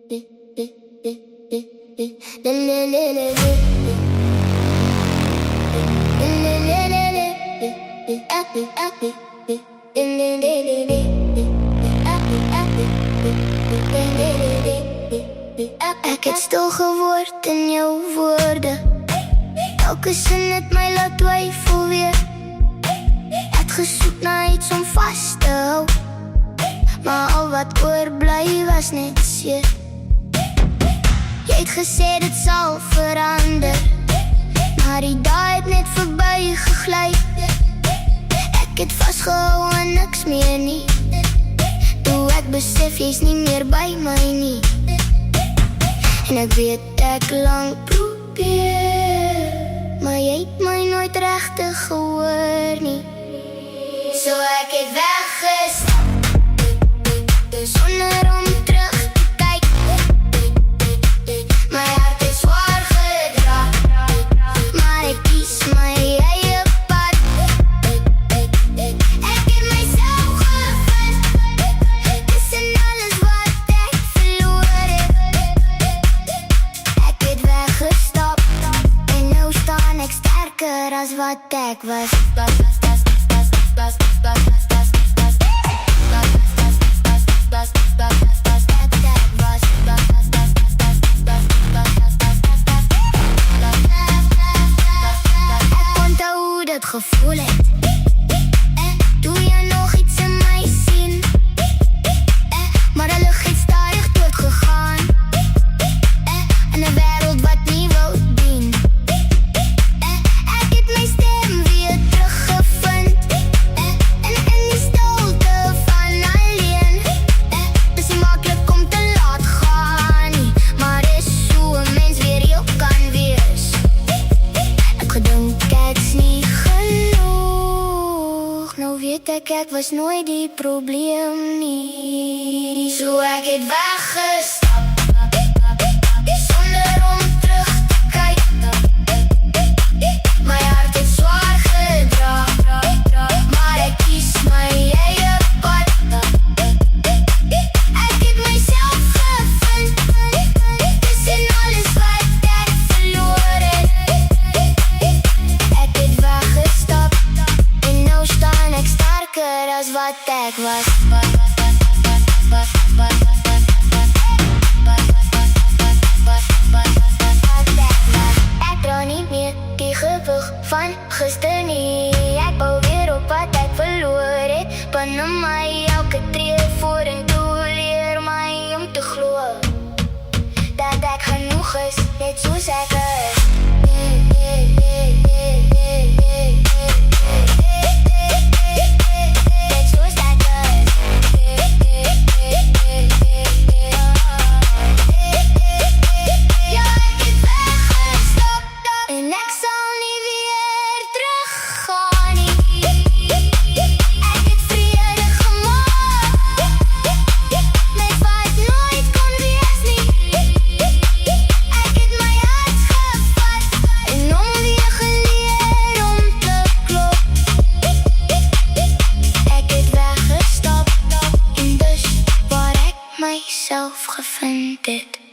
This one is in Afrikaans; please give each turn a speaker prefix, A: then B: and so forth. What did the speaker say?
A: Ek het stil geword in jou woorde. Elke sin het my laat twyfel weer. Het gesoek na iets om vast te hou, maar al wat oorbly was net seer. Jy het gesê dit sal verander, maar die dae het net verby gegly. Ek het vasgehou aan niks meer nie, toe ek besef jy's nie meer by my nie. En ek weet ek lang probeer, maar jy het my nooit regtig gehoor nie. So ek het weggestap, sonder om terug te kyk. My hart het zwaar gedra, maar ek kies my eie pad. Ek het myself gevind, tussen alles wat ek verloor het. Ek het weggestap, en nou staan ek sterker as wat ek was. Het gevoel het, doe jy nog iets in my sien? Maar die lucht het stadig doodgegaan, in 'n wêreld wat nie wou dien. Ek het my stem weer teruggevind, in die stilte van alleen. Dis nie maklik om te laat gaan nie, maar is so 'n mens weer heel kan wees. Ek gedink ek's nie nou weet ek was nooit die probleem nie. So ek het weggestap, sonder om terug te kyk. My hart het zwaar gedra, maar ek kies my eie pad. Ek het myself gevind, tussen alles wat ek verloor het. Ek het weggestap, en nou staan ek sterker as wat ek was. Ek dra nie meer die gewig van gister nie. Ek bou weer op wat ek verloor het. Binne my elke tree vorentoe leer my om te glo dat ek genoeg is, net soos ek is. Myself gevind het.